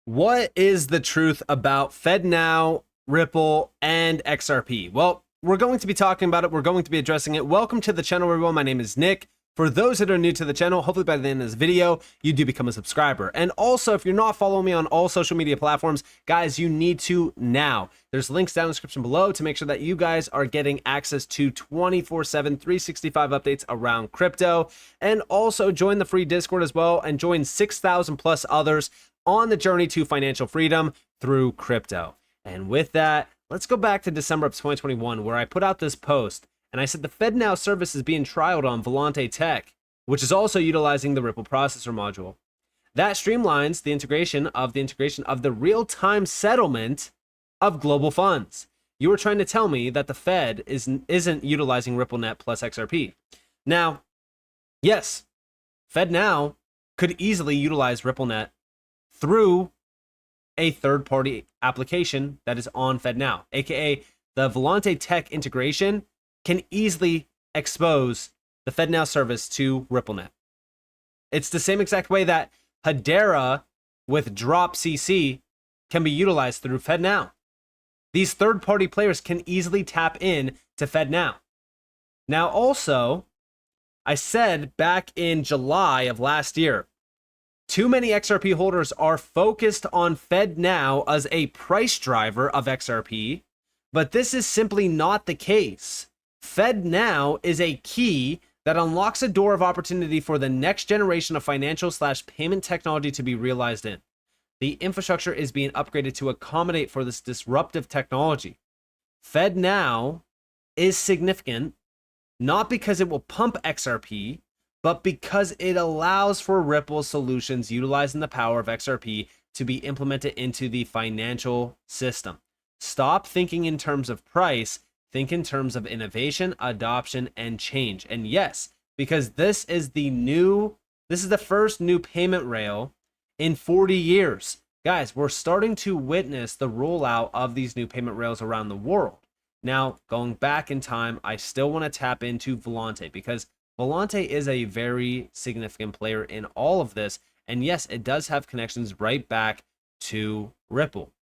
What is the truth about FedNow, Ripple, and XRP? Well, we're going to be talking about it. We're going to be addressing it. Welcome to the channel, everyone. My name is Nick. For those that are new to the channel, hopefully by the end of this video, you do become a subscriber. And also, if you're not following me on all social media platforms, guys, you need to now. There's links down in the description below to make sure that you guys are getting access to 24/7, 365 updates around crypto. And also join the free Discord as well and join 6,000 plus others on the journey to financial freedom through crypto. And with that, let's go back to December of 2021, where I put out this post and I said the FedNow service is being trialed on Volante Tech, which is also utilizing the Ripple processor module. That streamlines the integration of the real-time settlement of global funds. You were trying to tell me that the Fed isn't utilizing RippleNet plus XRP. Now, yes, FedNow could easily utilize RippleNet through a third-party application that is on FedNow, aka the Volante Tech integration can easily expose the FedNow service to RippleNet. It's the same exact way that Hedera with Drop CC can be utilized through FedNow. These third-party players can easily tap in to FedNow. Now also, I said back in July of last year, too many XRP holders are focused on FedNow as a price driver of XRP, but this is simply not the case. FedNow is a key that unlocks a door of opportunity for the next generation of financial/payment technology to be realized in. The infrastructure is being upgraded to accommodate for this disruptive technology. FedNow is significant, not because it will pump XRP, but because it allows for Ripple solutions utilizing the power of XRP to be implemented into the financial system. Stop thinking in terms of price, think in terms of innovation, adoption, and change. And yes, because this is the first new payment rail in 40 years. Guys, we're starting to witness the rollout of these new payment rails around the world. Now, going back in time, I still want to tap into Volante because Volante is a very significant player in all of this. And yes, it does have connections right back to Ripple.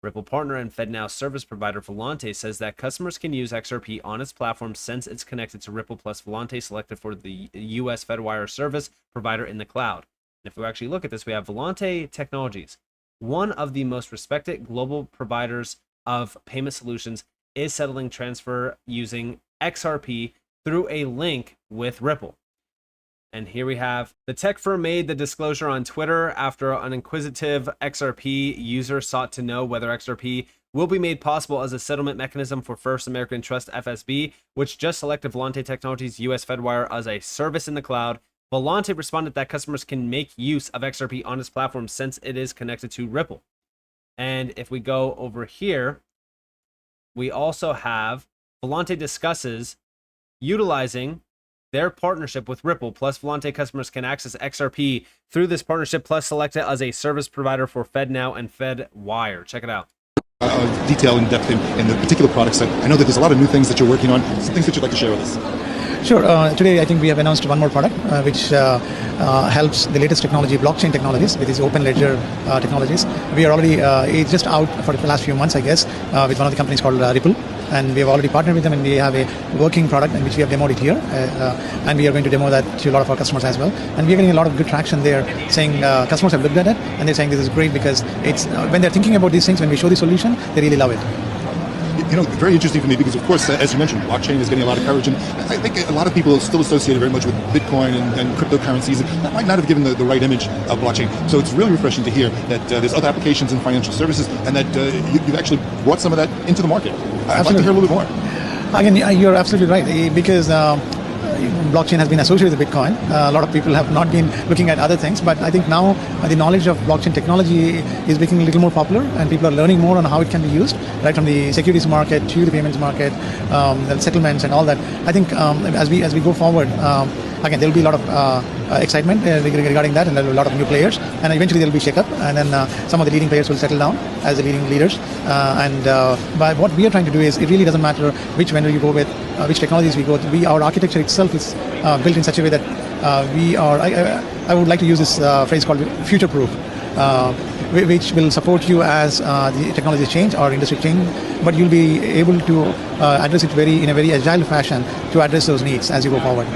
Ripple partner and FedNow service provider Volante says that customers can use XRP on its platform since it's connected to Ripple plus Volante selected for the US Fedwire service provider in the cloud. And if we actually look at this, we have Volante Technologies, one of the most respected global providers of payment solutions, is settling transfer using XRP through a link with Ripple. And here we have the tech firm made the disclosure on Twitter after an inquisitive XRP user sought to know whether XRP will be made possible as a settlement mechanism for First American Trust FSB, which just selected Volante Technologies US Fedwire as a service in the cloud. Volante responded that customers can make use of XRP on its platform since it is connected to Ripple. And if we go over here, we also have Volante discusses utilizing their partnership with Ripple, plus Volante customers can access XRP through this partnership, plus select it as a service provider for FedNow and Fedwire. Check it out. Detail and depth in the particular products. I know that there's a lot of new things that you're working on. Some things that you'd like to share with us. Sure. Today, I think we have announced one more product which helps the latest technology, blockchain technologies, with these open ledger technologies. We are already it's just out for the last few months, I guess, with one of the companies called Ripple. And we have already partnered with them, and we have a working product in which we have demoed it here. And we are going to demo that to a lot of our customers as well. And we are getting a lot of good traction there, saying customers have looked at it, and they're saying this is great because it's when they're thinking about these things, when we show the solution, they really love it. You know, very interesting for me because, of course, as you mentioned, blockchain is getting a lot of coverage, and I think a lot of people still associate it very much with Bitcoin and cryptocurrencies, and that might not have given the right image of blockchain. So it's really refreshing to hear that there's other applications in financial services, and that you've actually brought some of that into the market. I'd like to hear a little bit more. Again, you're absolutely right, because blockchain has been associated with Bitcoin. A lot of people have not been looking at other things, but I think now the knowledge of blockchain technology is becoming a little more popular, and people are learning more on how it can be used, right from the securities market to the payments market, the settlements and all that. I think as we go forward, again, there will be a lot of excitement regarding that, and there will be a lot of new players, and eventually there will be shake-up, and then some of the leading players will settle down as the leading leaders. But what we are trying to do is, it really doesn't matter which vendor you go with, which technologies we go with. Our architecture itself is built in such a way that we are. I would like to use this phrase called future-proof. which will support you as the technology change or industry change, but you'll be able to address it in a very agile fashion to address those needs as you go forward.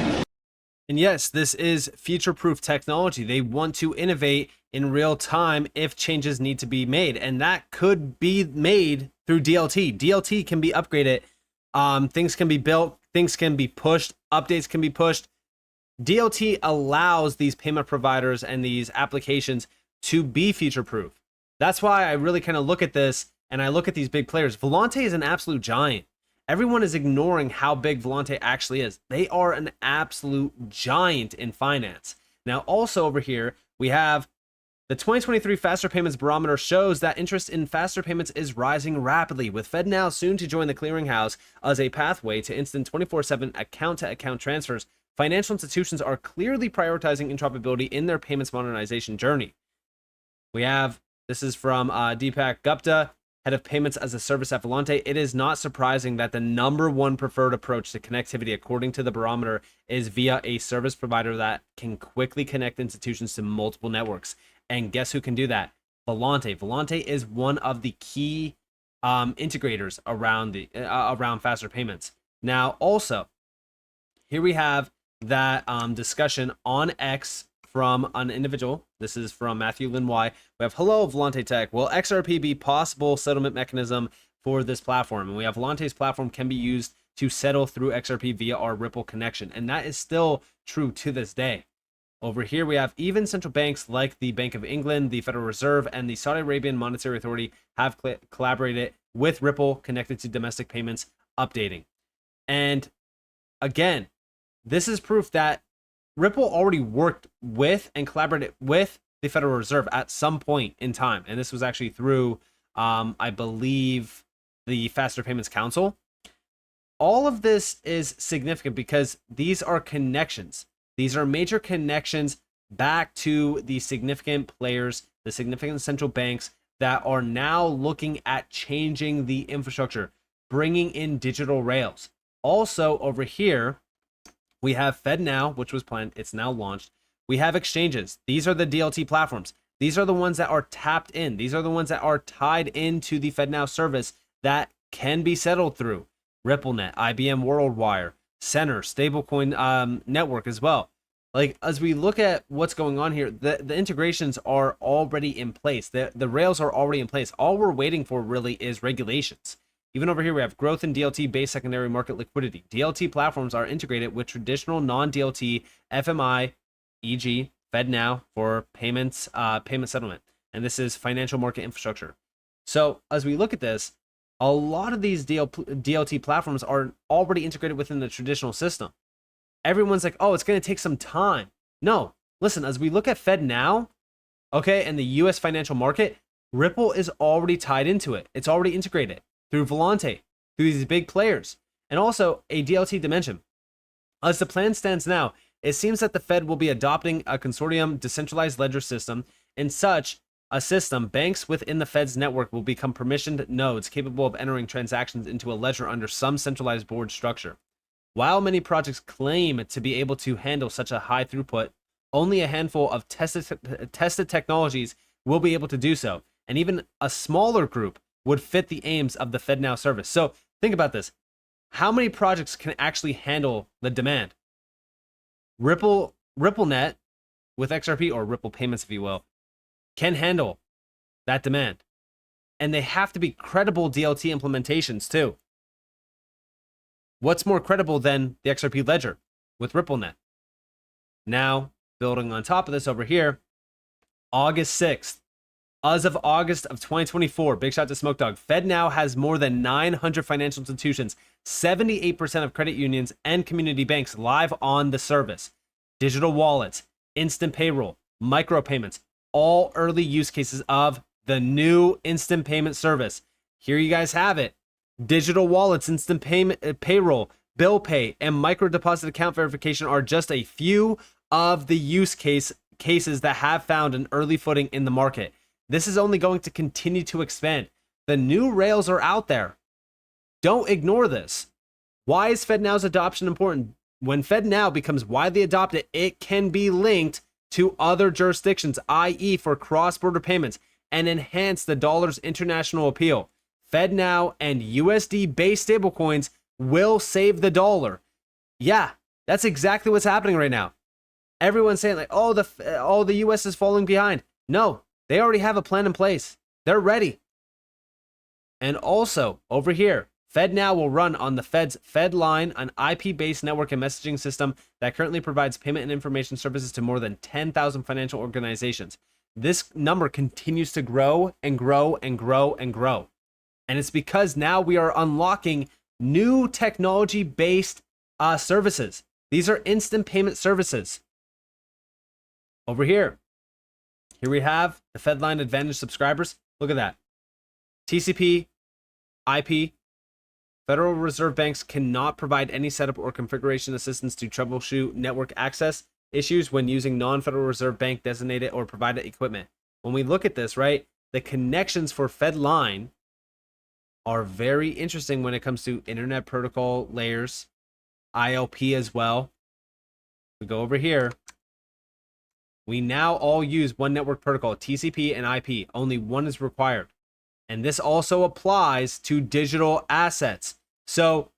And yes, this is future-proof technology. They want to innovate in real time if changes need to be made, and that could be made through DLT. DLT can be upgraded. Things can be built, things can be pushed, updates can be pushed. DLT allows these payment providers and these applications to be future-proof. That's why I really kind of look at this and I look at these big players. Volante is an absolute giant. Everyone is ignoring how big Volante actually is. They are an absolute giant in finance. Now, also over here, we have the 2023 Faster Payments Barometer shows that interest in faster payments is rising rapidly, with FedNow soon to join the clearinghouse as a pathway to instant 24/7 account-to-account transfers. Financial institutions are clearly prioritizing interoperability in their payments modernization journey. This is from Deepak Gupta, head of payments as a service at Volante. It is not surprising that the #1 preferred approach to connectivity, according to the barometer, is via a service provider that can quickly connect institutions to multiple networks. And guess who can do that? Volante. Volante is one of the key integrators around faster payments. Now, also, here we have that discussion on X from an individual. This is from Matthew Lin Y. We have, hello, Volante Tech. Will XRP be possible settlement mechanism for this platform? And we have Volante's platform can be used to settle through XRP via our Ripple connection. And that is still true to this day. Over here, we have even central banks like the Bank of England, the Federal Reserve, and the Saudi Arabian Monetary Authority have collaborated with Ripple connected to domestic payments updating. And again, this is proof that Ripple already worked with and collaborated with the Federal Reserve at some point in time. And this was actually through, I believe, the Faster Payments Council. All of this is significant because these are connections. These are major connections back to the significant players, the significant central banks that are now looking at changing the infrastructure, bringing in digital rails. Also over here, we have FedNow, which was planned. It's now launched. We have exchanges. These are the DLT platforms. These are the ones that are tapped in. These are the ones that are tied into the FedNow service that can be settled through RippleNet, IBM WorldWire, Center, stablecoin network as well. Like, as we look at what's going on here, the integrations are already in place. The rails are already in place. All we're waiting for really is regulations. Even over here, we have growth in DLT-based secondary market liquidity. DLT platforms are integrated with traditional non-DLT FMI, e.g. FedNow for payments, payment settlement. And this is financial market infrastructure. So as we look at this, a lot of these DLT platforms are already integrated within the traditional system. Everyone's like, oh, it's going to take some time. No, listen, as we look at FedNow, okay, and the US financial market, Ripple is already tied into it. It's already integrated through Volante, through these big players, and also a DLT dimension. As the plan stands now, it seems that the Fed will be adopting a consortium decentralized ledger system. In such a system, banks within the Fed's network will become permissioned nodes capable of entering transactions into a ledger under some centralized board structure. While many projects claim to be able to handle such a high throughput, only a handful of tested technologies will be able to do so, and even a smaller group would fit the aims of the FedNow service. So think about this. How many projects can actually handle the demand? RippleNet with XRP, or Ripple Payments, if you will, can handle that demand. And they have to be credible DLT implementations too. What's more credible than the XRP ledger with RippleNet? Now, building on top of this over here, August 6th, as of August of 2024, big shout to Smoke Dog, FedNow has more than 900 financial institutions, 78% of credit unions and community banks live on the service. Digital wallets, instant payroll, micropayments, all early use cases of the new instant payment service. Here you guys have it. Digital wallets, instant payment, payroll, bill pay, and micro deposit account verification are just a few of the use cases that have found an early footing in the market. This is only going to continue to expand. The new rails are out there. Don't ignore this. Why is FedNow's adoption important? When FedNow becomes widely adopted, it can be linked to other jurisdictions, i.e. for cross-border payments. and enhance the dollar's international appeal. FedNow and USD-based stablecoins will save the dollar. Yeah, that's exactly what's happening right now. Everyone's saying like, oh, the US is falling behind. No, they already have a plan in place. They're ready. And also, over here, FedNow will run on the Fed's FedLine, an IP-based network and messaging system that currently provides payment and information services to more than 10,000 financial organizations. This number continues to grow and grow and grow and grow. And it's because now we are unlocking new technology-based services. These are instant payment services. Over here we have the FedLine Advantage subscribers. Look at that. TCP, IP. Federal Reserve banks cannot provide any setup or configuration assistance to troubleshoot network access issues when using non-Federal Reserve Bank designated or provided equipment. When we look at this, right, the connections for FedLine are very interesting when it comes to Internet Protocol layers, ILP as well. We go over here. We now all use one network protocol, TCP and IP. Only one is required. And this also applies to digital assets. So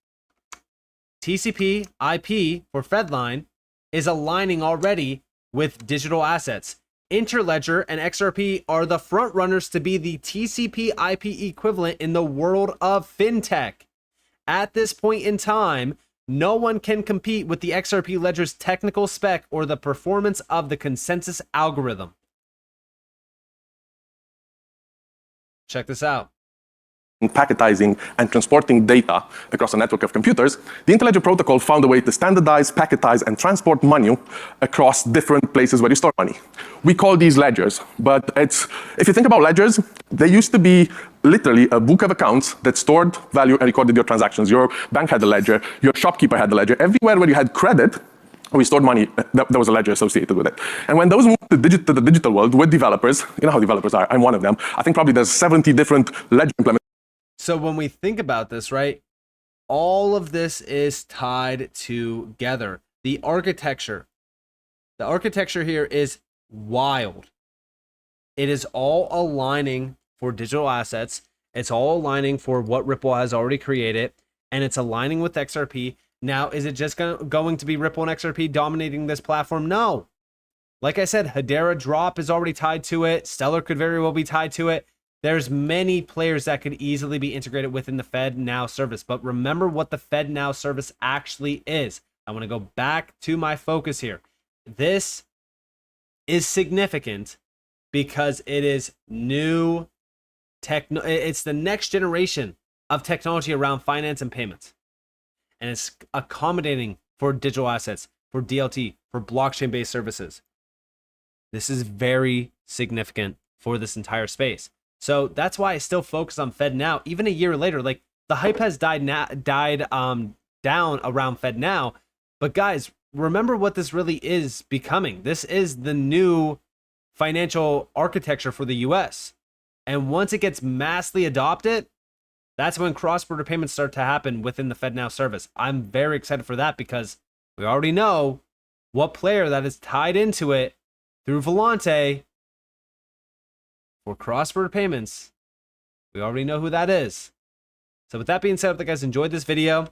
TCP IP for FedLine is aligning already with digital assets. Interledger and Xrp are the front runners to be the TCP IP equivalent in the world of fintech. At this point in time, no one can compete with the Xrp ledger's technical spec or the performance of the consensus algorithm. Check this out. Packetizing and transporting data across a network of computers, the Interledger protocol found a way to standardize, packetize, and transport money across different places where you store money. We call these ledgers, but if you think about ledgers, they used to be literally a book of accounts that stored value and recorded your transactions. Your bank had a ledger, your shopkeeper had a ledger. Everywhere where you had credit, we stored money, there was a ledger associated with it. And when those moved to the digital world with developers, you know how developers are, I'm one of them, I think probably there's 70 different ledger implementations. So when we think about this, right, all of this is tied together. The architecture here is wild. It is all aligning for digital assets. It's all aligning for what Ripple has already created, and it's aligning with XRP. Now, is it just going to be Ripple and XRP dominating this platform? No. Like I said, Hedera Drop is already tied to it. Stellar could very well be tied to it. There's many players that could easily be integrated within the FedNow service. But remember what the FedNow service actually is. I want to go back to my focus here. This is significant because it is new it's the next generation of technology around finance and payments. And it's accommodating for digital assets, for DLT, for blockchain-based services. This is very significant for this entire space. So that's why I still focus on FedNow. Even a year later, like the hype has died down around FedNow. But guys, remember what this really is becoming. This is the new financial architecture for the US. And once it gets massively adopted, that's when cross-border payments start to happen within the FedNow service. I'm very excited for that because we already know what player that is tied into it through Volante for cross-border payments. We already know who that is. So with that being said, I hope you guys enjoyed this video.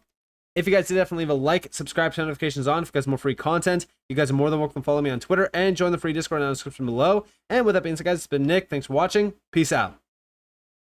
If you guys did, definitely leave a like, subscribe, turn notifications on for you guys more free content. You guys are more than welcome to follow me on Twitter and join the free Discord in the description below. And with that being said, guys, it's been Nick. Thanks for watching. Peace out.